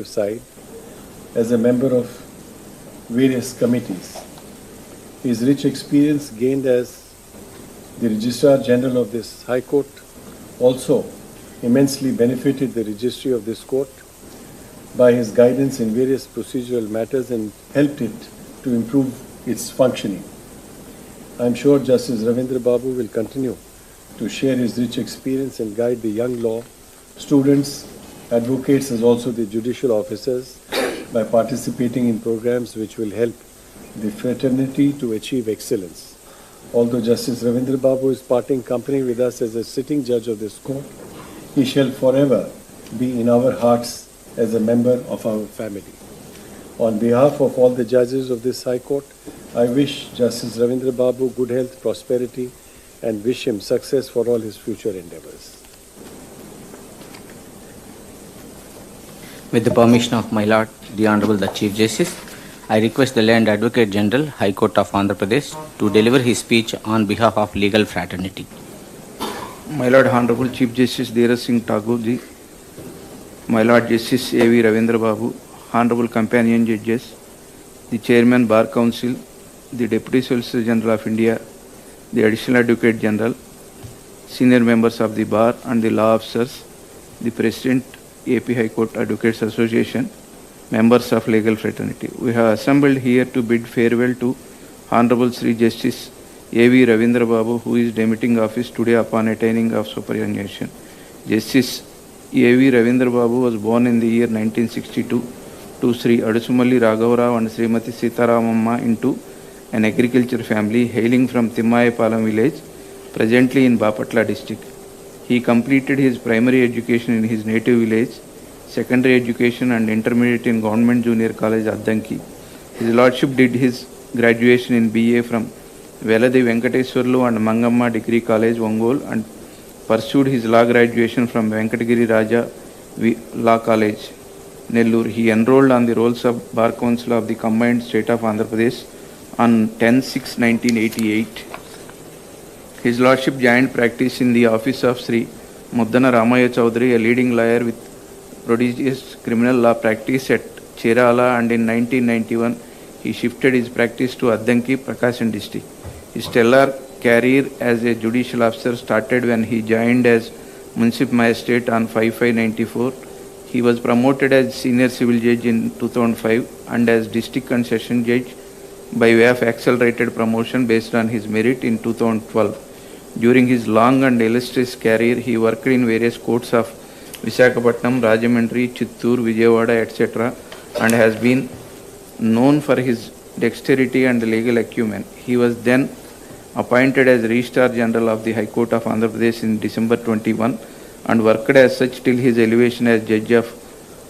side as a member of various committees. His rich experience gained as the Registrar General of this High Court also immensely benefited the registry of this court by his guidance in various procedural matters and helped it to improve its functioning. I am sure Justice Ravindra Babu will continue to share his rich experience and guide the young law students, advocates as also the judicial officers by participating in programs which will help the fraternity to achieve excellence. Although Justice Ravindra Babu is parting company with us as a sitting judge of this court, he shall forever be in our hearts as a member of our family. On behalf of all the judges of this High Court, I wish Justice Ravindra Babu good health, prosperity, and wish him success for all his future endeavors. With the permission of my Lord, the Honorable the Chief Justice, I request the Land Advocate General, High Court of Andhra Pradesh, to deliver his speech on behalf of legal fraternity. My Lord Honorable Chief Justice Dheeraj Singh Thakur ji, my Lord Justice A.V. Ravindra Babu, Honorable Companion Judges, the Chairman Bar Council, the Deputy Solicitor General of India, the Additional Advocate General, senior members of the Bar and the law officers, the President AP High Court Advocates Association, members of legal fraternity. We have assembled here to bid farewell to Honorable Sri Justice A.V. Ravindra Babu, who is demitting office today upon attaining of superannuation. Justice A.V. Ravindra Babu was born in the year 1962 to Sri Adusumalli Raghavarao and Srimati Sitaramamma into an agriculture family hailing from Timmayapalam village, presently in Bapatla district. He completed his primary education in his native village, secondary education and intermediate in Government Junior College, Addanki. His Lordship did his graduation in BA from Veladi Venkateswarlu and Mangamma Degree College, Ongole, and pursued his law graduation from Venkatagiri Raja Law College, Nellore. He enrolled on the rolls of Bar Council of the Combined State of Andhra Pradesh on 10/6/1988. His Lordship joined practice in the office of Sri Muddana Ramaya Chaudhary, a leading lawyer with prodigious criminal law practice at Cherala, and in 1991 he shifted his practice to Addanki, Prakasam district. His stellar career as a judicial officer started when he joined as Municipal Magistrate on 5/5/94. He was promoted as Senior Civil Judge in 2005 and as District and Session Judge by way of accelerated promotion based on his merit in 2012. During his long and illustrious career, he worked in various courts of Visakhapatnam, Rajahmundry, Chittoor, Vijayawada, etc., and has been known for his dexterity and legal acumen. He was then appointed as Registrar General of the High Court of Andhra Pradesh in December 21 and worked as such till his elevation as Judge of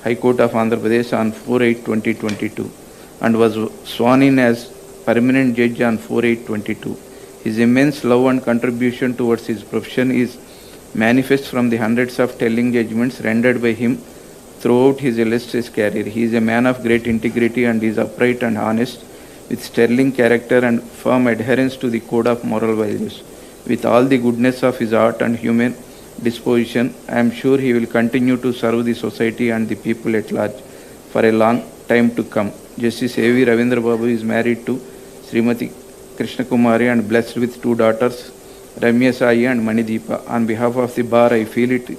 High Court of Andhra Pradesh on 4/8/2022 and was sworn in as Permanent Judge on 4/8/22. His immense love and contribution towards his profession is manifest from the hundreds of telling judgments rendered by him throughout his illustrious career. He is a man of great integrity and is upright and honest, with sterling character and firm adherence to the code of moral values. With all the goodness of his heart and human disposition, I am sure he will continue to serve the society and the people at large for a long time to come. Justice A.V. Ravindra Babu is married to Srimati Krishna Kumari and blessed with two daughters, Ramya Sai and Manideepa. On behalf of the bar, I feel it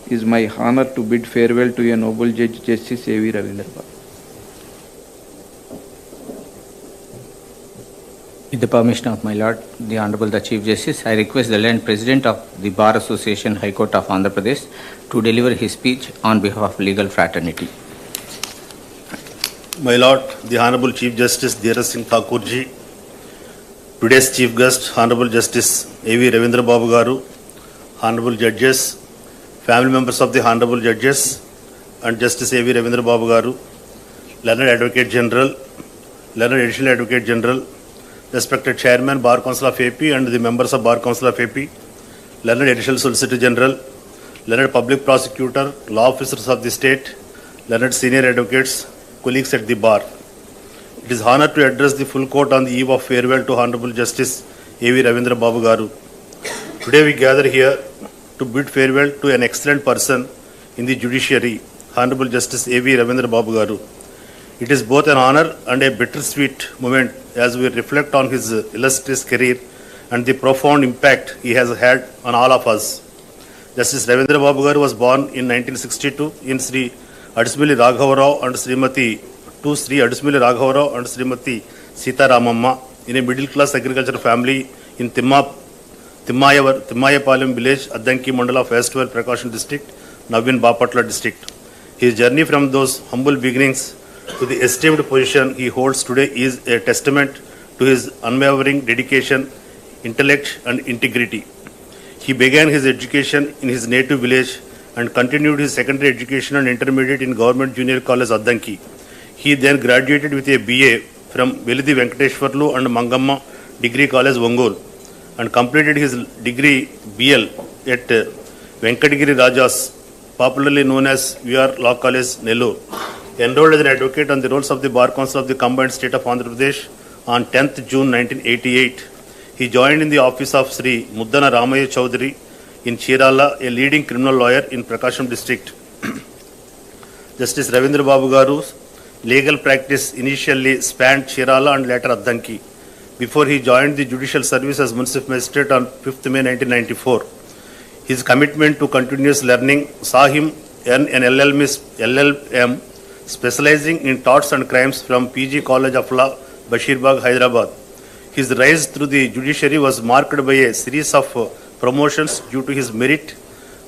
is my honor to bid farewell to a noble judge, Justice A.V. Ravindra Babu. With the permission of my Lord, the Honorable the Chief Justice, I request the Land President of the Bar Association, High Court of Andhra Pradesh, to deliver his speech on behalf of legal fraternity. My Lord, the Honorable Chief Justice Dheeraj Singh Thakur ji, today's Chief Guest, Honorable Justice A.V. Ravindra Babu garu, Honorable Judges, family members of the Honorable Judges and Justice A.V. Ravindra Babu garu, Learned Advocate General, Learned Additional Advocate General, respected Chairman, Bar Council of AP and the members of Bar Council of AP, Learned Additional Solicitor General, Learned Public Prosecutor, law officers of the state, Learned Senior Advocates, colleagues at the bar. It is honor to address the full court on the eve of farewell to Honorable Justice A.V. Ravindra Babu garu. Today we gather here to bid farewell to an excellent person in the judiciary Honorable Justice A.V. Ravindra Babu garu. It is both an honor and a bittersweet moment as we reflect on his illustrious career and the profound impact he has had on all of us. Justice Ravindra Babu garu was born in 1962 in Sri Adismili Raghavarao and Srimati Sita Ramamma in a middle-class agricultural family in Timmayapalam village, Addanki Mandal of Westwell Prakasham district, Navin Bapatla district. His journey from those humble beginnings to the esteemed position he holds today is a testament to his unwavering dedication, intellect and integrity. He began his education in his native village and continued his secondary education and intermediate in Government Junior College Addanki. He then graduated with a BA from Velidi Venkateshwarlu and Mangamma Degree College Ongole and completed his degree BL at Venkatagiri Rajas, popularly known as VR Law College, Nellore. Enrolled as an advocate on the rolls of the Bar Council of the Combined State of Andhra Pradesh on 10th June 1988. He joined in the office of Sri Muddana Ramaya Chaudhary in Chirala, a leading criminal lawyer in Prakasham district. Justice Ravindra Babu garu's legal practice initially spanned Chirala and later Addanki before he joined the judicial service as municipal magistrate on 5th May 1994. His commitment to continuous learning saw him earn an LLM specializing in torts and crimes from PG College of Law, Bashirbagh, Hyderabad. His rise through the judiciary was marked by a series of promotions due to his merit,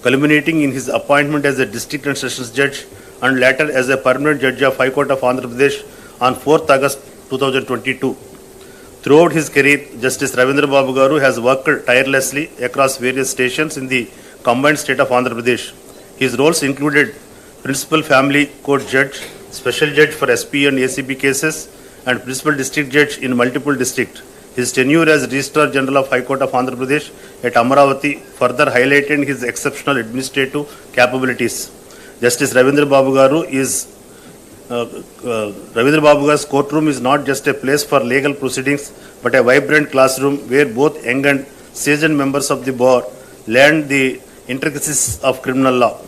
culminating in his appointment as a district and sessions judge and later as a permanent judge of High Court of Andhra Pradesh on 4th August 2022. Throughout his career, Justice Ravindra Babu garu has worked tirelessly across various stations in the combined state of Andhra Pradesh. His roles included Principal Family Court Judge, Special Judge for SP and ACB cases, and Principal District Judge in multiple districts. His tenure as Registrar General of High Court of Andhra Pradesh at Amaravati further highlighted his exceptional administrative capabilities. Justice Ravindra Babu garu Ravindra Babu garu's courtroom is not just a place for legal proceedings, but a vibrant classroom where both young and seasoned members of the bar learn the intricacies of criminal law.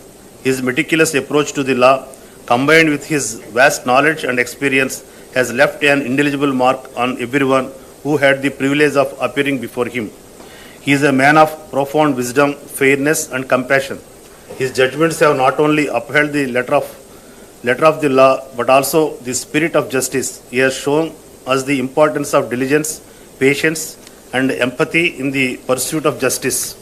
His meticulous approach to the law, combined with his vast knowledge and experience, has left an indelible mark on everyone who had the privilege of appearing before him. He is a man of profound wisdom, fairness, and compassion. His judgments have not only upheld the letter of the law, but also the spirit of justice. He has shown us the importance of diligence, patience, and empathy in the pursuit of justice.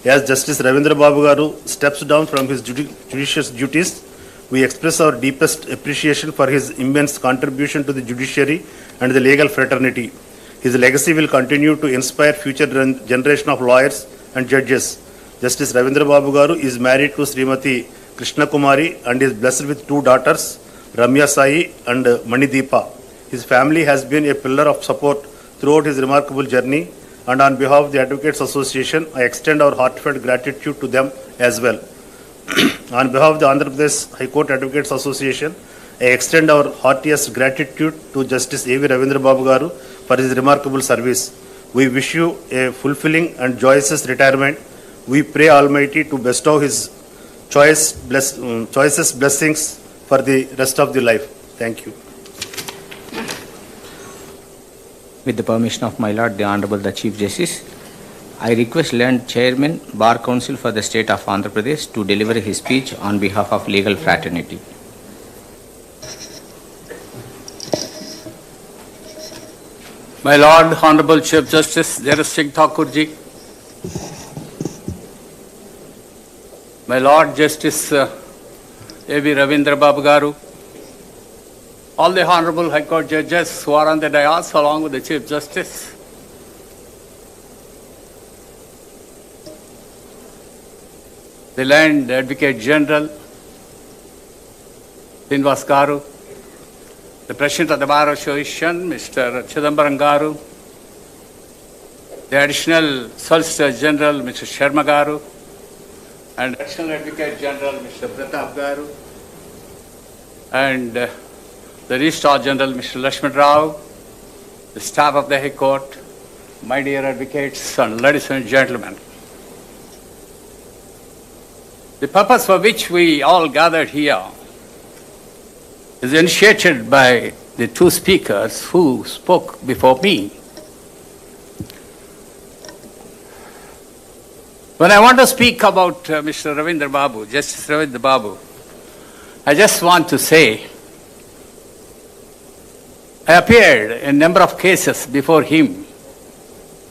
As Justice Ravindra Babu garu steps down from his judicious duties, we express our deepest appreciation for his immense contribution to the judiciary and the legal fraternity. His legacy will continue to inspire future generation of lawyers and judges. Justice Ravindra Babu garu is married to Srimati Krishna Kumari and is blessed with two daughters, Ramya Sai and Manideepa. His family has been a pillar of support throughout his remarkable journey, and on behalf of the Advocates Association, I extend our heartfelt gratitude to them as well. On behalf of the Andhra Pradesh High Court Advocates Association, I extend our heartiest gratitude to Justice A.V. Ravindra Babu garu for his remarkable service. We wish you a fulfilling and joyous retirement. We pray Almighty to bestow His choicest blessings for the rest of the life. Thank you. With the permission of my Lord, the Honorable the Chief Justice, I request Learned Chairman, Bar Council for the State of Andhra Pradesh to deliver his speech on behalf of legal fraternity. My Lord, Honorable Chief Justice Dheeraj Singh Thakurji, my Lord Justice A.V. Ravindra Babu garu, all the Honorable High Court judges who are on the dais along with the Chief Justice, the Land Advocate General, Srinivas garu, the President of the Bar Association, Mr. Chidambaram garu, the Additional Solicitor General, Mr. Sharma garu, and Additional Advocate General, Mr. Pratap garu, and the Registrar General, Mr. Lakshman Rao, the staff of the High Court, my dear advocates and ladies and gentlemen. The purpose for which we all gathered here is initiated by the two speakers who spoke before me. When I want to speak about Mr. Ravindra Babu, Justice Ravindra Babu, I just want to say, I appeared in a number of cases before him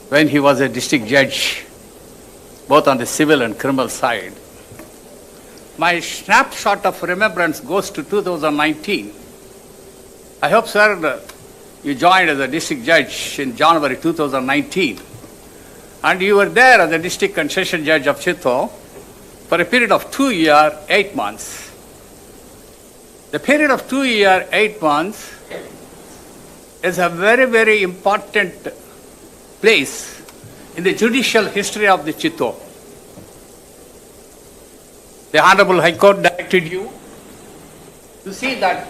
when he was a district judge, both on the civil and criminal side. My snapshot of remembrance goes to 2019. I hope, sir, you joined as a district judge in January 2019. And you were there as a district and session judge of Chittor for a period of 2 years, 8 months. The period of 2 years, 8 months is a very, very important place in the judicial history of the Chittor. The Honorable High Court directed you to see that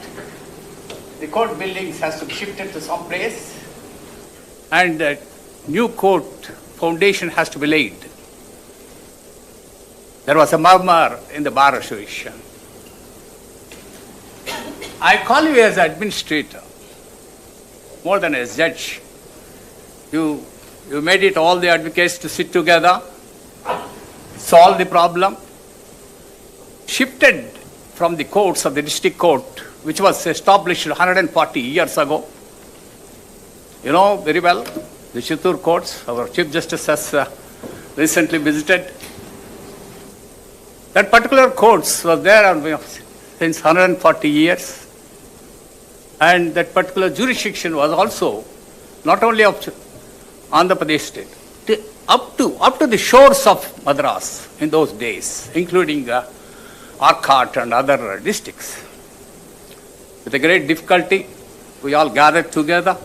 the court buildings has to be shifted to some place and the new court foundation has to be laid. There was a murmur in the Bar Association. I call you as administrator, more than as judge. You made it all the advocates to sit together, solve the problem, shifted from the courts of the district court, which was established 140 years ago. You know very well, the Chittur courts, our Chief Justice has recently visited. That particular courts was there since 140 years. And that particular jurisdiction was also not only of Andhra Pradesh state, up to the shores of Madras in those days, including Arcot and other districts. With a great difficulty, we all gathered together,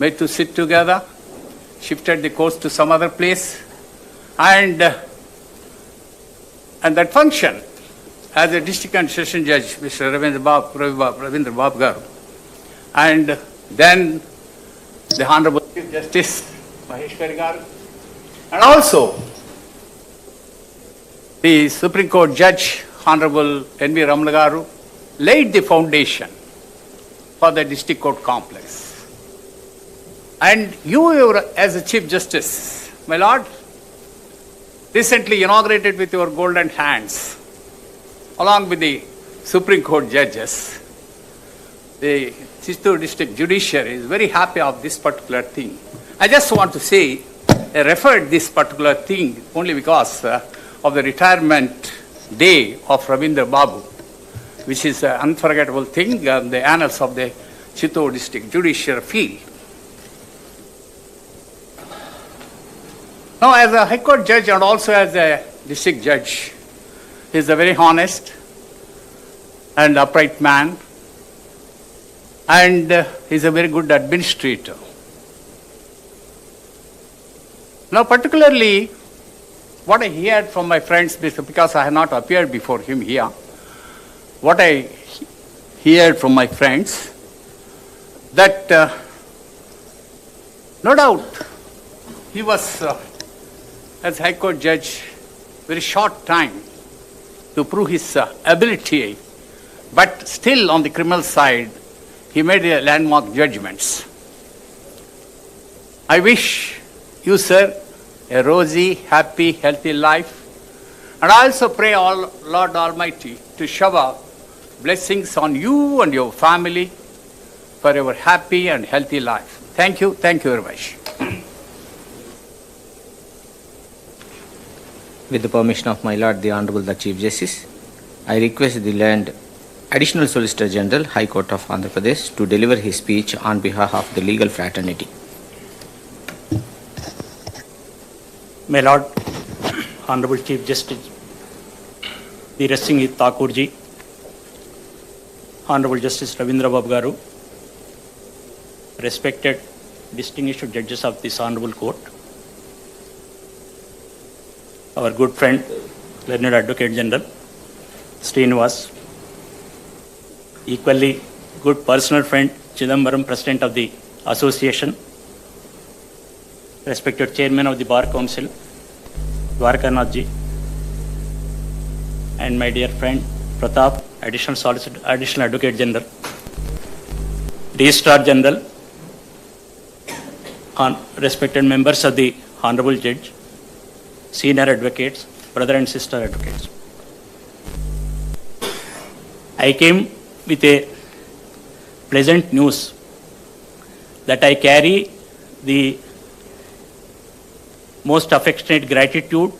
made to sit together, shifted the courts to some other place, and that function as a district and session judge, Mr. Ravindra Babu garu, and then the Honorable Chief Justice Maheshwari garu, and also the Supreme Court Judge, Honorable v. Ravindrababu garu, laid the foundation for the district court complex. And you, as a Chief Justice, my Lord, recently inaugurated with your golden hands, along with the Supreme Court judges, the Chittur District Judiciary is very happy of this particular thing. I just want to say, I referred this particular thing only because of the retirement day of Ravindra Babu, which is an unforgettable thing in the annals of the Chittur District Judiciary field. Now, as a High Court judge and also as a district judge, he is a very honest and upright man, and he is a very good administrator. Now, particularly, what I heard from my friends, because I have not appeared before him here, what I heard from my friends, that no doubt he was, as High Court judge, very short time to prove his ability, but still on the criminal side, he made landmark judgments. I wish you, sir, a rosy, happy, healthy life. And I also pray Lord Almighty to shower blessings on you and your family for your happy and healthy life. Thank you very much. With the permission of my Lord, the Honorable the Chief Justice, I request the Land Additional Solicitor General, High Court of Andhra Pradesh, to deliver his speech on behalf of the legal fraternity. My Lord, Honorable Chief Justice Dheeraj Singh Thakur ji, Honorable Justice Ravindra Babu garu, respected distinguished judges of this Honorable Court, our good friend, Learned Advocate General Srinivas, equally good personal friend, Chidambaram, President of the Association, respected Chairman of the Bar Council, Dwarkanath ji, and my dear friend Pratap, Additional Advocate General, Registrar General, respected members of the Honorable Judge, senior advocates, brother and sister advocates. I came with a pleasant news that I carry the most affectionate gratitude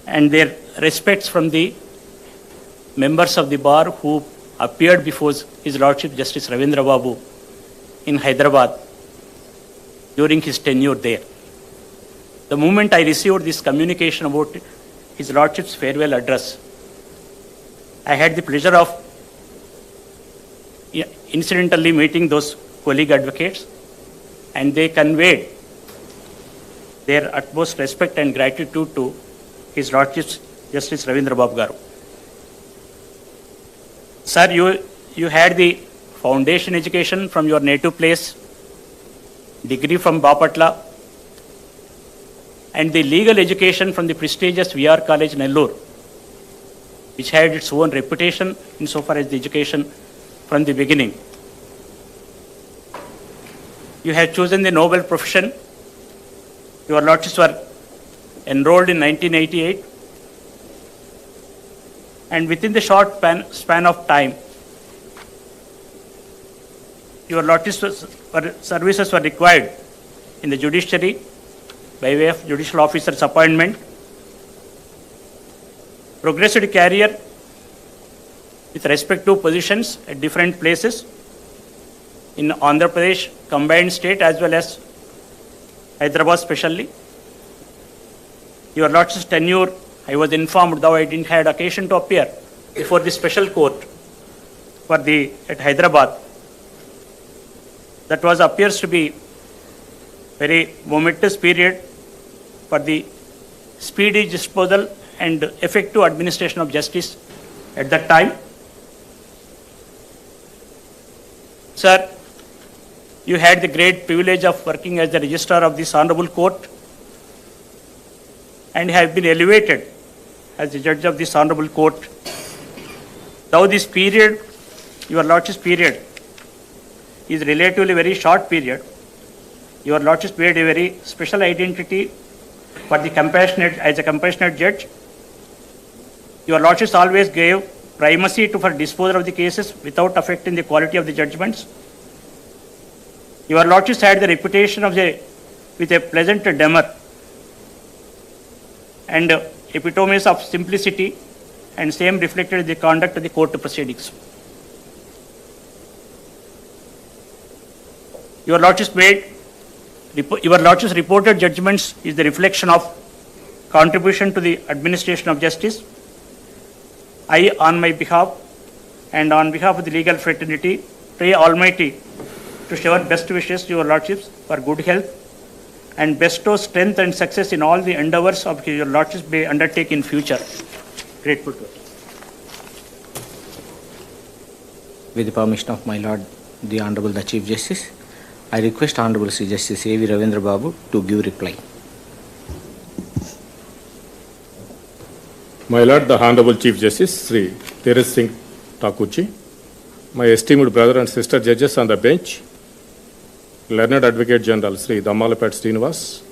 and their respects from the members of the bar who appeared before His Lordship Justice Ravindra Babu in Hyderabad during his tenure there. The moment I received this communication about His Lordship's farewell address, I had the pleasure of incidentally meeting those colleague advocates, and they conveyed their utmost respect and gratitude to His Lordship Justice Ravindra Babu Garu. Sir, you had the foundation education from your native place, degree from Bapatla, and the legal education from the prestigious VR College, Nellore, which had its own reputation insofar as the education from the beginning. You had chosen the noble profession. Your lordships were enrolled in 1988, and within the short span of time, your lordships' services were required in the judiciary by way of judicial officer's appointment, progressed career with respective positions at different places in Andhra Pradesh combined state as well as Hyderabad especially. Your lordship's tenure, I was informed, though I didn't have occasion to appear before the special court at Hyderabad. That appears to be very momentous period for the speedy disposal and effective administration of justice at that time. Sir, you had the great privilege of working as the registrar of this honorable court and have been elevated as the judge of this honorable court. Though this period, your lordship's period, is relatively very short period, your lordship made a very special identity for the as a compassionate judge. Your lordships always gave primacy for disposal of the cases without affecting the quality of the judgments. Your lordships had the reputation with a pleasant demeanor and epitomes of simplicity, and same reflected in the conduct of the court proceedings. Your lordships reported judgments is the reflection of contribution to the administration of justice. I, on my behalf and on behalf of the legal fraternity, pray Almighty to shower best wishes to your lordships for good health and bestow strength and success in all the endeavors of your lordships may undertake in future. Grateful to you. With the permission of my Lord, the Honorable the Chief Justice, I request Honorable Sri Justice A.V. Ravindra Babu to give reply. My Lord, the Honorable Chief Justice, Sri Dheeraj Singh Thakurji, my esteemed brother and sister judges on the bench, Learned Advocate General Sri Dammalapat Srinivas,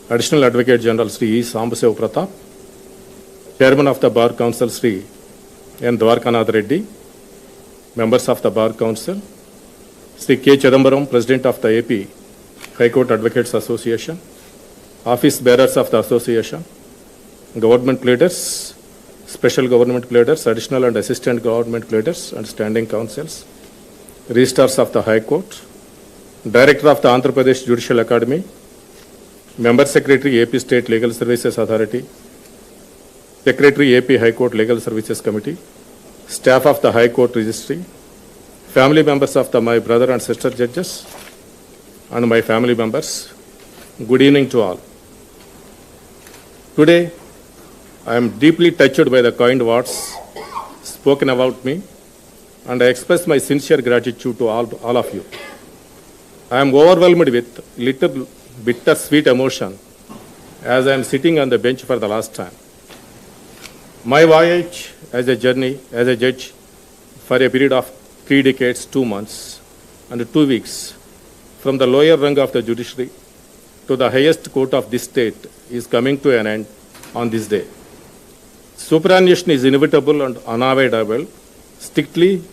Additional Advocate General Sri E. Sambasev Pratap, Chairman of the Bar Council Sri N. Dwarkanath Reddy, members of the Bar Council, Sri K. Chidambaram, President of the AP High Court Advocates Association, Office Bearers of the Association, Government Pleaders, Special Government Pleaders, Additional and Assistant Government Pleaders and Standing Councils, Registrars of the High Court, Director of the Andhra Pradesh Judicial Academy, Member Secretary AP State Legal Services Authority, Secretary AP High Court Legal Services Committee, Staff of the High Court Registry, family members of my brother and sister judges, and my family members, good evening to all. Today, I am deeply touched by the kind words spoken about me, and I express my sincere gratitude to all of you. I am overwhelmed with little bittersweet emotion as I am sitting on the bench for the last time. My voyage as a judge for a period of 3 decades, 2 months and 2 weeks from the lower rung of the judiciary to the highest court of this state is coming to an end on this day. Superannuation is inevitable and unavoidable, strictly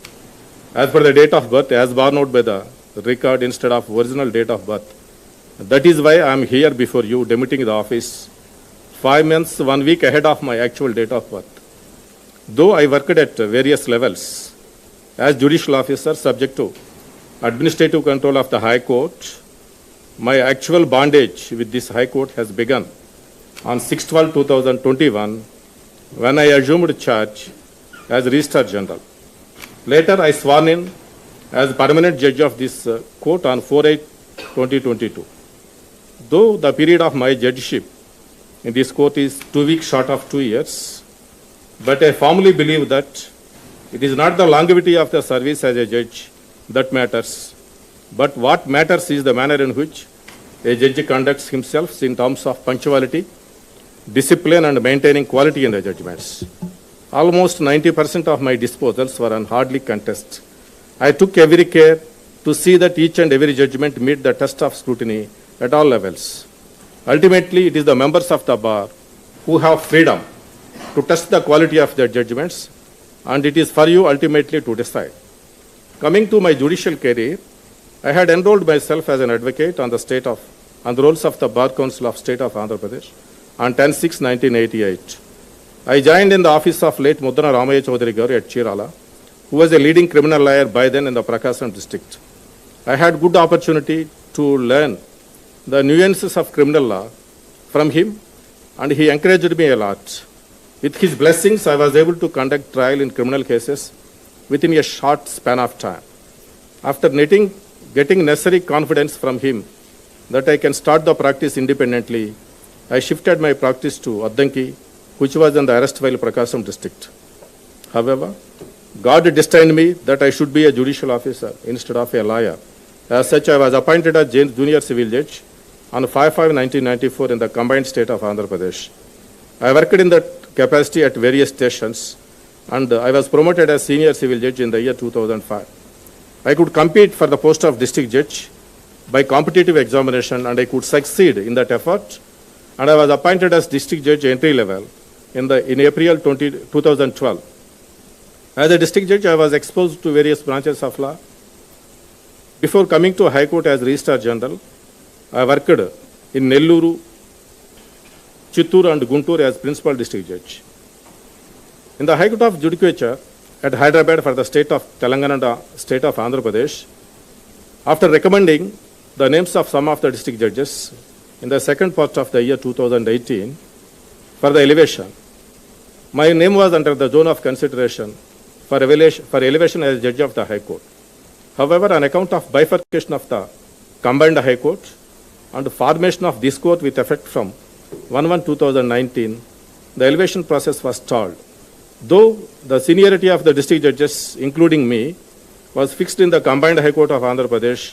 as per the date of birth as borne out by the record instead of original date of birth. That is why I am here before you, demitting the office 5 months, 1 week ahead of my actual date of birth. Though I worked at various levels as judicial officer subject to administrative control of the High Court, my actual bondage with this High Court has begun on 6/12/2021 when I assumed charge as Registrar General. Later, I sworn in as permanent judge of this court on 4/8/2022. Though the period of my judgeship in this court is 2 weeks short of 2 years, but I firmly believe that it is not the longevity of the service as a judge that matters, but what matters is the manner in which a judge conducts himself in terms of punctuality, discipline, and maintaining quality in the judgments. Almost 90% of my disposals were on hardly contest. I took every care to see that each and every judgment meet the test of scrutiny at all levels. Ultimately, it is the members of the bar who have freedom to test the quality of their judgments, and it is for you ultimately to decide. Coming to my judicial career, I had enrolled myself as an advocate on the rolls of the Bar Council of State of Andhra Pradesh on 10/6/1988. I joined in the office of late Muddana Ramaya Chaudhary Garu at Chirala, who was a leading criminal lawyer by then in the Prakasam district. I had good opportunity to learn the nuances of criminal law from him, and he encouraged me a lot. With his blessings, I was able to conduct trial in criminal cases within a short span of time. After getting necessary confidence from him that I can start the practice independently, I shifted my practice to Addanki, which was in the erstwhile Prakasam district. However, God destined me that I should be a judicial officer instead of a lawyer. As such, I was appointed as junior civil judge on 5/5/1994 in the combined state of Andhra Pradesh. I worked in that capacity at various stations, and I was promoted as senior civil judge in the year 2005. I could compete for the post of district judge by competitive examination, and I could succeed in that effort, and I was appointed as district judge entry level in April 2012. As a district judge, I was exposed to various branches of law. Before coming to High Court as Registrar General, I worked in Nelluru, Chittoor and Guntur as Principal District Judge. In the High Court of Judicature at Hyderabad for the state of Telangana and state of Andhra Pradesh, after recommending the names of some of the district judges in the second part of the year 2018 for the elevation, my name was under the zone of consideration for elevation as Judge of the High Court. However, on account of bifurcation of the combined High Court and formation of this court with effect from 1/1/2019, the elevation process was stalled. Though the seniority of the district judges, including me, was fixed in the combined High Court of Andhra Pradesh,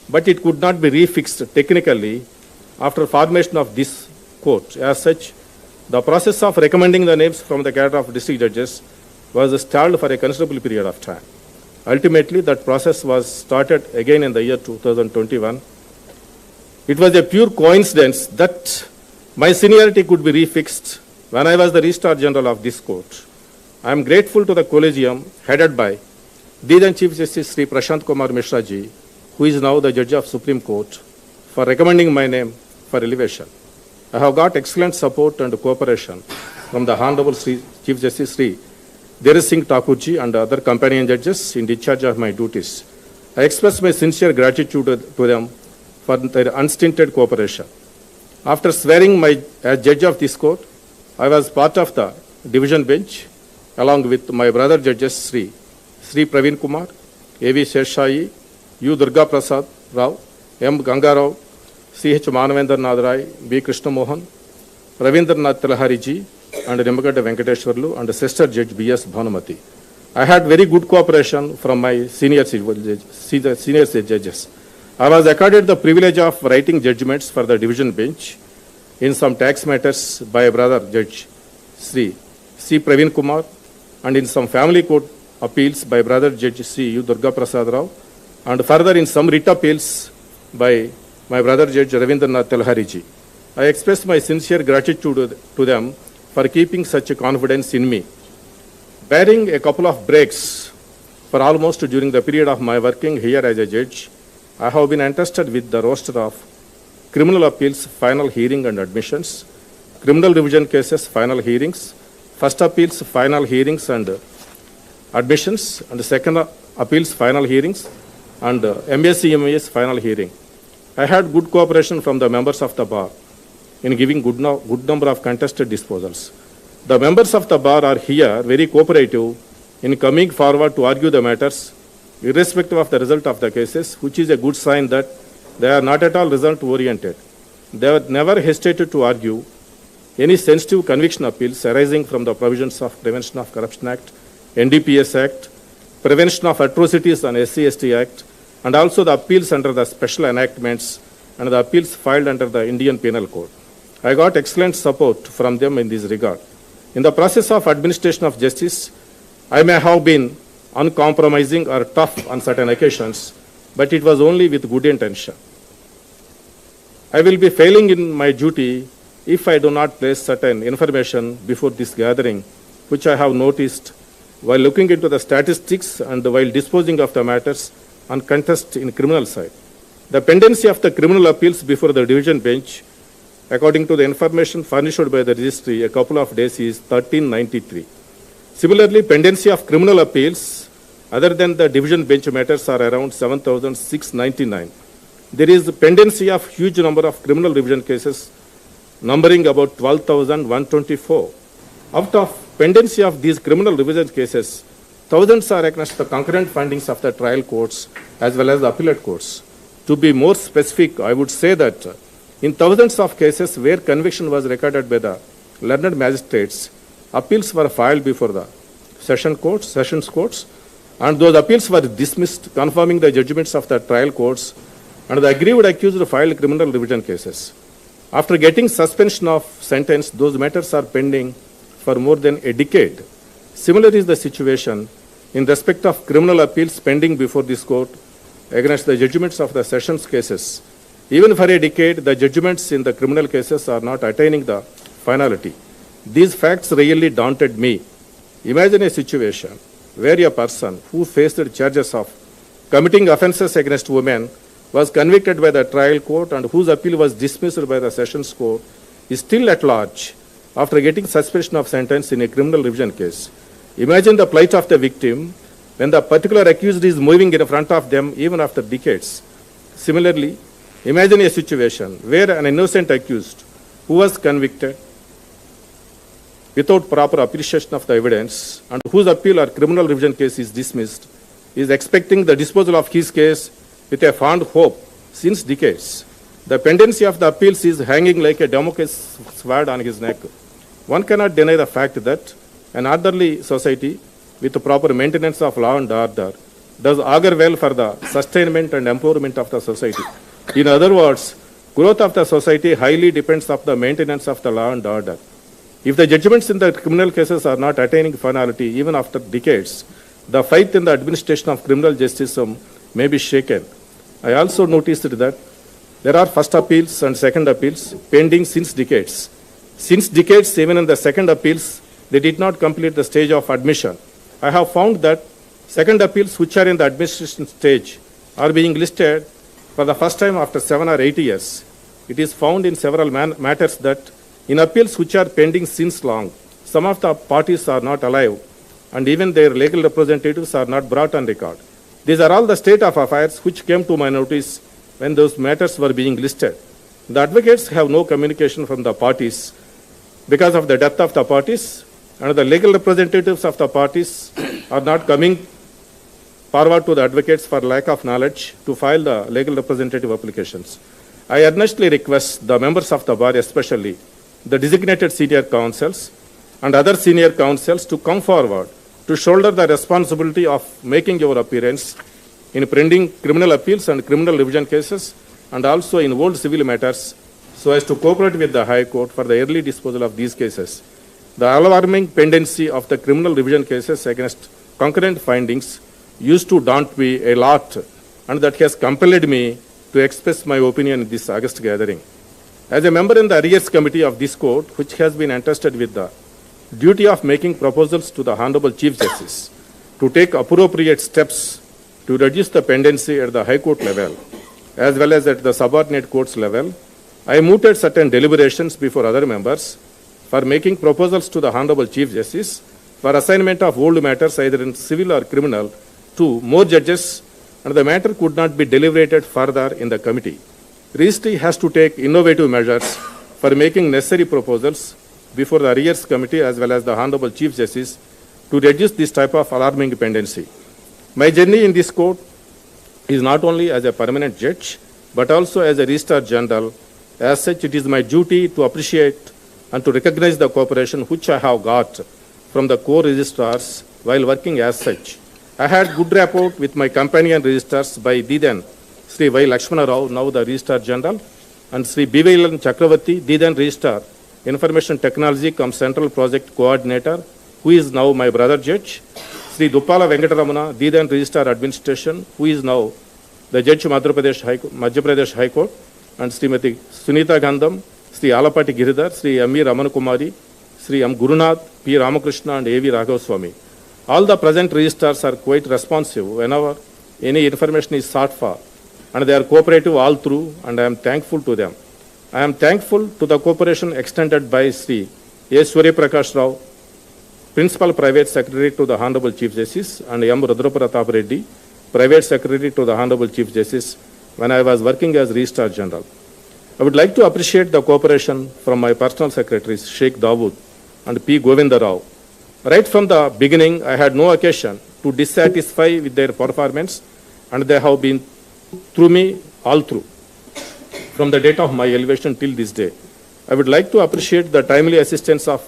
but it could not be refixed technically after formation of this court. As such, the process of recommending the names from the cadre of district judges was stalled for a considerable period of time. Ultimately, that process was started again in the year 2021. It was a pure coincidence that my seniority could be refixed when I was the Registrar General of this court. I am grateful to the collegium headed by the then Chief Justice Sri Prashant Kumar Mishra ji, who is now the Judge of Supreme Court, for recommending my name for elevation. I have got excellent support and cooperation from the Hon'ble Chief Justice Sri Dheeraj Singh Thakurji and other companion judges in discharge of my duties. I express my sincere gratitude to them for their unstinted cooperation. After swearing as judge of this court, I was part of the division bench along with my brother judges Sri Praveen Kumar, A.V. Seshadri, U. Durga Prasad Rao, M. Gangarao, C.H. Manavendranath Rai, B. Krishna Mohan, Ravindranath Tilahari ji, and Nimagadda Venkateshwarlu, and Sister Judge B.S. Bhanumati. I had very good cooperation from my senior judges. I was accorded the privilege of writing judgments for the division bench in some tax matters by a brother judge, Sri C. C. Praveen Kumar, and in some family court appeals by Brother Judge C. U. Durga Prasad Rao, and further in some writ appeals by my brother Judge Ravindra Babu. I express my sincere gratitude to them for keeping such a confidence in me. Bearing a couple of breaks for almost during the period of my working here as a judge, I have been entrusted with the roster of criminal appeals, final hearing and admissions, criminal revision cases, final hearings, first appeals, final hearings and admissions, and second appeals, final hearings, and MSc MAS final hearing. I had good cooperation from the members of the bar in giving good number of contested disposals. The members of the bar are here very cooperative in coming forward to argue the matters, irrespective of the result of the cases, which is a good sign that they are not at all result-oriented. They have never hesitated to argue any sensitive conviction appeals arising from the provisions of Prevention of Corruption Act, NDPS Act, Prevention of Atrocities on SC/ST Act, and also the appeals under the special enactments and the appeals filed under the Indian Penal Code. I got excellent support from them in this regard. In the process of administration of justice, I may have been uncompromising or tough on certain occasions, but it was only with good intention. I will be failing in my duty if I do not place certain information before this gathering, which I have noticed while looking into the statistics and while disposing of the matters on contest in criminal side. The pendency of the criminal appeals before the division bench, according to the information furnished by the registry a couple of days, is 1393. Similarly, pendency of criminal appeals other than the division bench matters are around 7,699. There is pendency of huge number of criminal revision cases numbering about 12,124. Out of pendency of these criminal revision cases, thousands are against the concurrent findings of the trial courts as well as the appellate courts. To be more specific, I would say that in thousands of cases where conviction was recorded by the learned magistrates, appeals were filed before the sessions courts, and those appeals were dismissed, confirming the judgments of the trial courts, and the aggrieved accused filed criminal revision cases. After getting suspension of sentence, those matters are pending for more than a decade. Similar is the situation in respect of criminal appeals pending before this court against the judgments of the sessions cases. Even for a decade, the judgments in the criminal cases are not attaining the finality. These facts really daunted me. Imagine a situation where a person who faced charges of committing offences against women was convicted by the trial court and whose appeal was dismissed by the sessions court is still at large after getting suspension of sentence in a criminal revision case. Imagine the plight of the victim when the particular accused is moving in front of them even after decades. Similarly, imagine a situation where an innocent accused who was convicted without proper appreciation of the evidence and whose appeal or criminal revision case is dismissed is expecting the disposal of his case with a fond hope since decades. The pendency of the appeals is hanging like a Damocles sword on his neck. One cannot deny the fact that an orderly society with the proper maintenance of law and order does augur well for the sustainment and empowerment of the society. In other words, growth of the society highly depends on the maintenance of the law and order. If the judgments in the criminal cases are not attaining finality even after decades, the faith in the administration of criminal justice may be shaken. I also noticed that there are first appeals and second appeals pending since decades. Since decades, even in the second appeals, they did not complete the stage of admission. I have found that second appeals which are in the administration stage are being listed for the first time after 7 or 8 years. It is found in several matters that in appeals which are pending since long, some of the parties are not alive and even their legal representatives are not brought on record. These are all the state of affairs which came to my notice when those matters were being listed. The advocates have no communication from the parties because of the death of the parties, and the legal representatives of the parties are not coming forward to the advocates for lack of knowledge to file the legal representative applications. I earnestly request the members of the bar, especially the designated senior counsels and other senior counsels, to come forward to shoulder the responsibility of making your appearance in pending criminal appeals and criminal revision cases and also in old civil matters so as to cooperate with the High Court for the early disposal of these cases. The alarming pendency of the criminal revision cases against concurrent findings used to daunt me a lot, and that has compelled me to express my opinion in this August gathering. As a member in the Arrears Committee of this court, which has been entrusted with the duty of making proposals to the Honorable Chief Justice to take appropriate steps to reduce the pendency at the High Court level, as well as at the subordinate courts level, I mooted certain deliberations before other members for making proposals to the Honorable Chief Justice for assignment of old matters either in civil or criminal to more judges, and the matter could not be deliberated further in the committee. Registry has to take innovative measures for making necessary proposals before the Arrears Committee as well as the Honorable Chief Justice to reduce this type of alarming pendency. My journey in this court is not only as a permanent judge, but also as a Registrar General. As such, it is my duty to appreciate and to recognize the cooperation which I have got from the core registrars while working as such. I had good rapport with my companion registrars by the then Sri V. Lakshmanarao, now the Registrar General, and Sri B. Vailan Chakravarti, the then Registrar Information Technology cum Central Project Coordinator, who is now my brother judge, Sri Duppala Venkataramana, the then Registrar Administration, who is now the Judge Madhya Pradesh High Court, and Srimati Sunita Gandham, Sri Alapati Giridhar, Sri M. Ramana Kumari, Sri M. Gurunath, P. Ramakrishna, and A. V. Raghavaswamy. All the present registrars are quite responsive whenever any information is sought for, and they are cooperative all through, and I am thankful to them. I am thankful to the cooperation extended by Sri A. Surya Prakash Rao, Principal Private Secretary to the Honorable Chief Justice, and M. Rudra Reddy, Private Secretary to the Honorable Chief Justice, when I was working as Registrar General. I would like to appreciate the cooperation from my personal secretaries, Sheikh Dawood and P. Govinda Rao. Right from the beginning, I had no occasion to dissatisfy with their performance, and they have been through me all through, from the date of my elevation till this day. I would like to appreciate the timely assistance of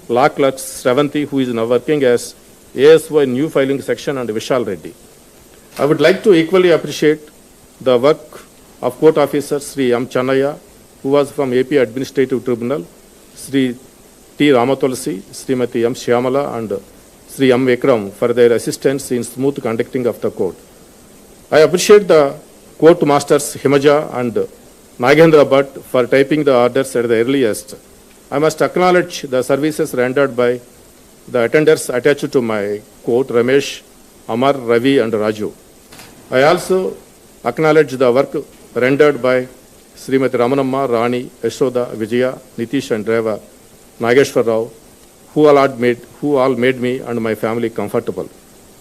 Law Clerk Sravanti, who is now working as ASO in New Filing Section, and Vishal Reddy. I would like to equally appreciate the work of Court Officer Sri M. Channaya, who was from AP Administrative Tribunal, Sri T. Ramatulasi, Srimati M. Shyamala, and Sri M. Vikram for their assistance in smooth conducting of the court. I appreciate the court masters Himaja and Nagendra Bhatt for typing the orders at the earliest. I must acknowledge the services rendered by the attendants attached to my court, Ramesh, Amar, Ravi, and Raju. I also acknowledge the work rendered by Srimati Ramanamma, Rani, Yashoda, Vijaya, Nitish, and Reva, Nageshwar Rao, who all made me and my family comfortable.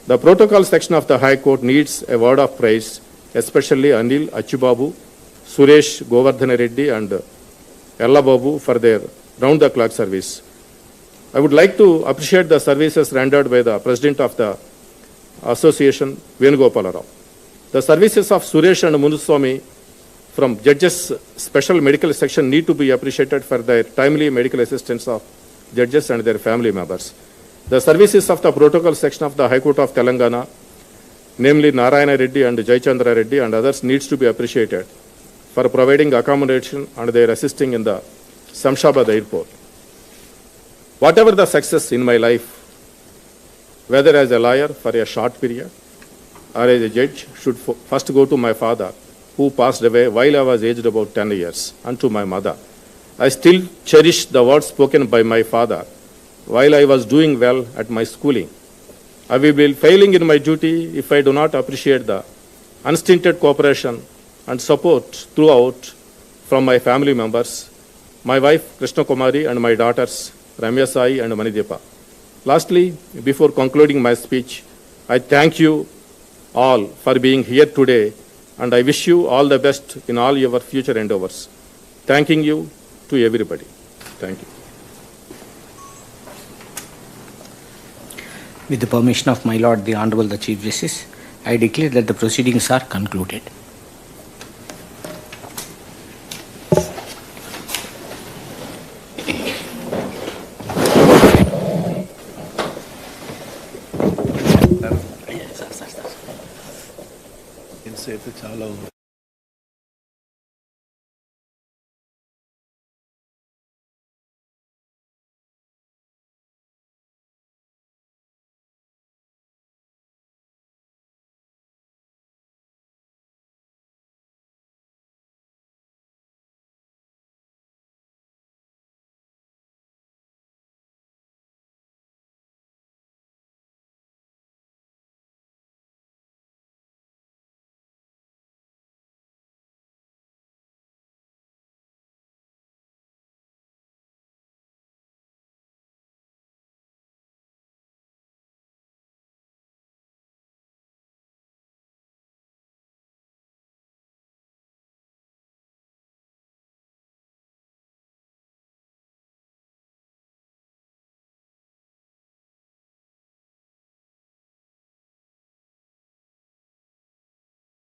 The protocol section of the High Court needs a word of praise, especially Anil, Achubabu, Suresh, Govardhana Reddy, and Ella Babu for their round-the-clock service. I would like to appreciate the services rendered by the President of the Association, Venugopala Rao. The services of Suresh and Munuswamy from Judges Special Medical Section need to be appreciated for their timely medical assistance of judges and their family members. The services of the Protocol Section of the High Court of Telangana, namely Narayana Reddy and Jayachandra Reddy and others, needs to be appreciated for providing accommodation and their assisting in the Samshabad Airport. Whatever the success in my life, whether as a lawyer for a short period or as a judge, should first go to my father, who passed away while I was aged about 10 years, and to my mother. I still cherish the words spoken by my father while I was doing well at my schooling. I will be failing in my duty if I do not appreciate the unstinted cooperation and support throughout from my family members, my wife Krishna Kumari, and my daughters Ramya Sai and Manidepa. Lastly, before concluding my speech, I thank you all for being here today, and I wish you all the best in all your future endeavors. Thanking you to everybody. Thank you. With the permission of my Lord, the Honorable the Chief Justice, I declare that the proceedings are concluded. చాలా